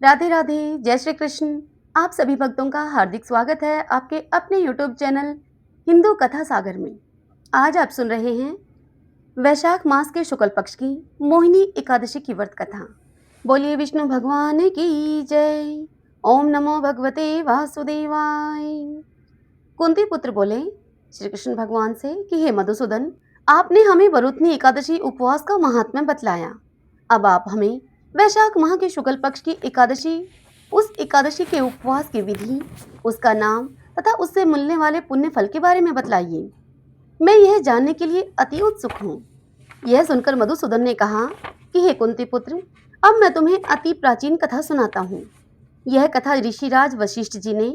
राधे राधे, जय श्री कृष्ण। आप सभी भक्तों का हार्दिक स्वागत है आपके अपने यूट्यूब चैनल हिंदू कथा सागर में। आज आप सुन रहे हैं वैशाख मास के शुक्ल पक्ष की मोहिनी एकादशी की व्रत कथा। बोलिए विष्णु भगवान की जय। ओम नमो भगवते वासुदेवाय। कुंती पुत्र बोले श्री कृष्ण भगवान से कि हे मधुसूदन, आपने हमें वरुथनी एकादशी उपवास का महात्म्य बतलाया। अब आप हमें वैशाख माह के शुक्ल पक्ष की एकादशी, उस एकादशी के उपवास की विधि, उसका नाम तथा उससे मिलने वाले पुण्य फल के बारे में बतलाइए। मैं यह जानने के लिए अति उत्सुक हूँ। यह सुनकर मधुसूदन ने कहा कि हे कुंती पुत्र, अब मैं तुम्हें अति प्राचीन कथा सुनाता हूँ। यह कथा ऋषिराज वशिष्ठ जी ने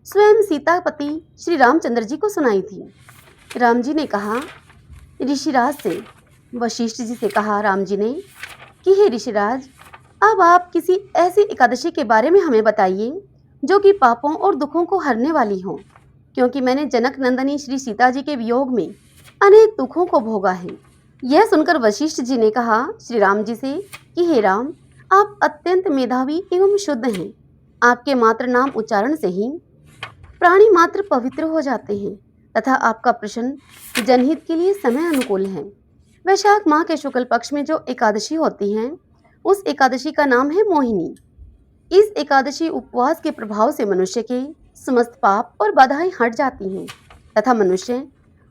स्वयं सीतापति श्री रामचंद्र जी को सुनाई थी। राम जी ने कहा ऋषिराज से, वशिष्ठ जी से कहा राम जी ने कि हे ऋषिराज, अब आप किसी ऐसी एकादशी के बारे में हमें बताइए जो कि पापों और दुखों को हरने वाली हो, क्योंकि मैंने जनक नंदनी श्री सीता जी के वियोग में अनेक दुखों को भोगा है। यह सुनकर वशिष्ठ जी ने कहा श्री राम जी से कि हे राम, आप अत्यंत मेधावी एवं शुद्ध हैं। आपके मात्र नाम उच्चारण से ही प्राणी मात्र पवित्र हो जाते हैं तथा आपका प्रश्न जनहित के लिए समय अनुकूल है। वैशाख माह के शुक्ल पक्ष में जो एकादशी होती है, उस एकादशी का नाम है मोहिनी। इस एकादशी उपवास के प्रभाव से मनुष्य के समस्त पाप और बाधाएं हट जाती हैं तथा मनुष्य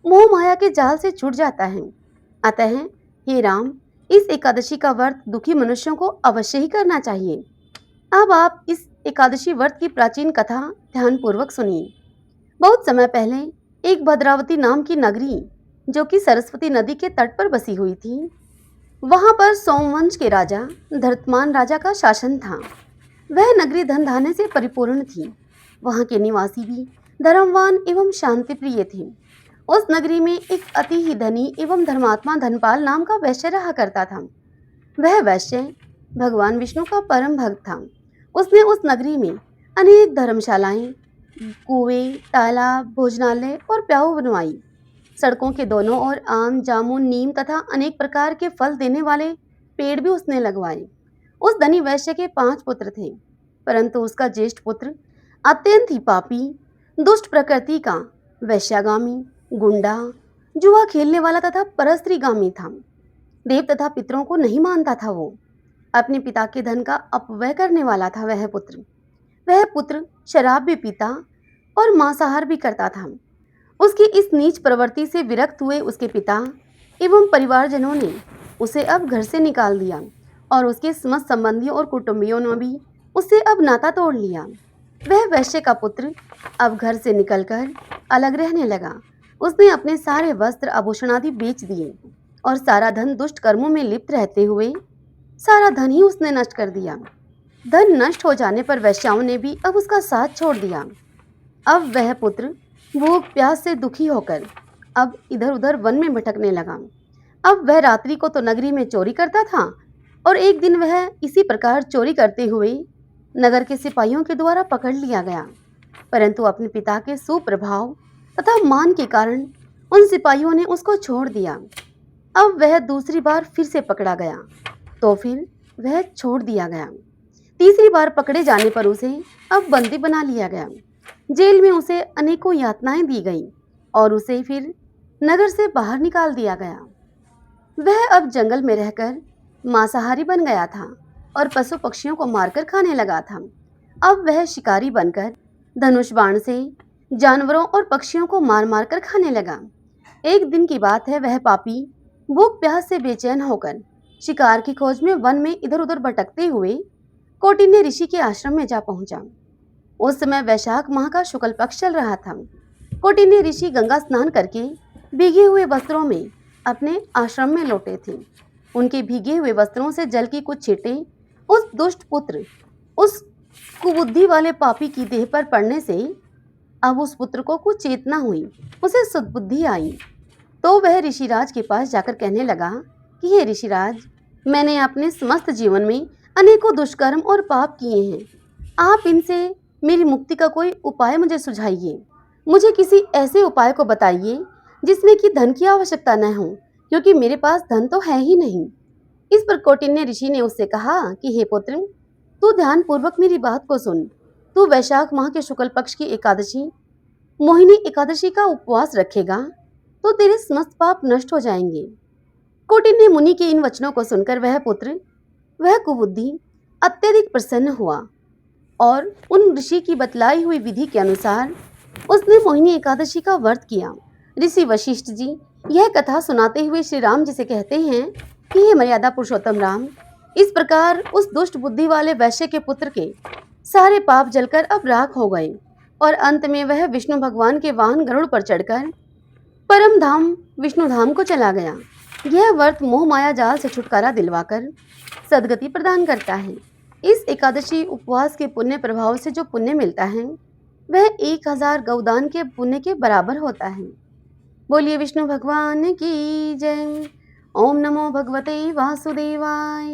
मोह माया के जाल से छूट जाता है। अतः हे राम, इस एकादशी का व्रत दुखी मनुष्यों को अवश्य ही करना चाहिए। अब आप इस एकादशी व्रत की प्राचीन कथा ध्यानपूर्वक सुनिए। बहुत समय पहले एक भद्रावती नाम की नगरी, जो कि सरस्वती नदी के तट पर बसी हुई थी, वहां पर सोमवंश के राजा धर्तमान राजा का शासन था। वह नगरी धन धान्य से परिपूर्ण थी। वहां के निवासी भी धर्मवान एवं शांति प्रिय थे। उस नगरी में एक अति ही धनी एवं धर्मात्मा धनपाल नाम का वैश्य रहा करता था। वह वैश्य भगवान विष्णु का परम भक्त था। उसने उस नगरी में अनेक धर्मशालाएं, कुएं, तालाब, भोजनालय और प्याऊ बनवाई। सड़कों के दोनों ओर आम, जामुन, नीम तथा अनेक प्रकार के फल देने वाले पेड़ भी उसने लगवाए। उस धनी वैश्य के 5 पुत्र थे, परंतु उसका ज्येष्ठ पुत्र अत्यंत ही पापी, दुष्ट प्रकृति का, वैश्यागामी, गुंडा, जुआ खेलने वाला तथा परस्त्रीगामी था। देव तथा पितरों को नहीं मानता था। वो अपने पिता के धन का अपव्यय करने वाला था। वह पुत्र शराब भी पीता और मांसाहार भी करता था। उसकी इस नीच प्रवृत्ति से विरक्त हुए उसके पिता एवं परिवारजनों ने उसे अब घर से निकाल दिया और उसके समस्त संबंधियों और कुटुंबियों ने भी उससे अब नाता तोड़ लिया। वह वैश्य का पुत्र अब घर से निकलकर अलग रहने लगा। उसने अपने सारे वस्त्र, आभूषण आदि बेच दिए और सारा धन दुष्ट कर्मों में लिप्त रहते हुए सारा धन ही उसने नष्ट कर दिया। धन नष्ट हो जाने पर वैश्याओं ने भी अब उसका साथ छोड़ दिया। अब वह पुत्र भूख प्यास से दुखी होकर अब इधर उधर वन में भटकने लगा। अब वह रात्रि को तो नगरी में चोरी करता था और एक दिन वह इसी प्रकार चोरी करते हुए नगर के सिपाहियों के द्वारा पकड़ लिया गया। परंतु अपने पिता के सुप्रभाव तथा मान के कारण उन सिपाहियों ने उसको छोड़ दिया। अब वह दूसरी बार फिर से पकड़ा गया तो फिर वह छोड़ दिया गया। तीसरी बार पकड़े जाने पर उसे अब बंदी बना लिया गया। जेल में उसे अनेकों यातनाएं दी गई और उसे फिर नगर से बाहर निकाल दिया गया। वह अब जंगल में रहकर मांसाहारी बन गया था और पशु पक्षियों को मारकर खाने लगा था। अब वह शिकारी बनकर धनुष बाण से जानवरों और पक्षियों को मार मार कर खाने लगा। एक दिन की बात है, वह पापी भूख प्यास से बेचैन होकर शिकार की खोज में वन में इधर उधर भटकते हुए कौटिन्य ऋषि के आश्रम में जा पहुंचा। उस समय वैशाख माह का शुक्ल पक्ष चल रहा था। कौटिन्य ऋषि गंगा स्नान करके भीगे हुए वस्त्रों में अपने आश्रम में लौटे थे। उनके भीगे हुए वस्त्रों से जल की कुछ छींटें उस दुष्ट पुत्र, उस कुबुद्धि वाले पापी की देह पर पड़ने से अब उस पुत्र को कुछ चेतना हुई, उसे सद्बुद्धि आई। तो वह ऋषिराज के पास जाकर कहने लगा कि हे ऋषिराज, मैंने अपने समस्त जीवन में अनेकों दुष्कर्म और पाप किए हैं। आप इनसे मेरी मुक्ति का कोई उपाय मुझे सुझाइए। मुझे किसी ऐसे उपाय को बताइए जिसमें कि धन की आवश्यकता न हो, क्योंकि मेरे पास धन तो है ही नहीं। इस पर कौटिन्य ऋषि ने उससे कहा कि हे पुत्र, तू ध्यान पूर्वक मेरी बात को सुन। तू वैशाख माह के शुक्ल पक्ष की एकादशी मोहिनी एकादशी का उपवास रखेगा तो तेरे समस्त पाप नष्ट हो जाएंगे। कौटिन्य ने मुनि के इन वचनों को सुनकर वह कुबुद्धि अत्यधिक प्रसन्न हुआ और उन ऋषि की बतलाई हुई विधि के अनुसार उसने मोहिनी एकादशी का व्रत किया। ऋषि वशिष्ठ जी यह कथा सुनाते हुए श्री राम जी से कहते हैं कि हे मर्यादा पुरुषोत्तम राम, इस प्रकार उस दुष्ट बुद्धि वाले वैश्य के पुत्र के सारे पाप जलकर अब राख हो गए और अंत में वह विष्णु भगवान के वाहन गरुड़ पर चढ़कर परम धाम विष्णु धाम को चला गया। यह व्रत मोह माया जाल से छुटकारा दिलवाकर सदगति प्रदान करता है। इस एकादशी उपवास के पुण्य प्रभाव से जो पुण्य मिलता है वह 1000 गौदान के पुण्य के बराबर होता है। बोलिए विष्णु भगवान की जय। ओम नमो भगवते वासुदेवाय।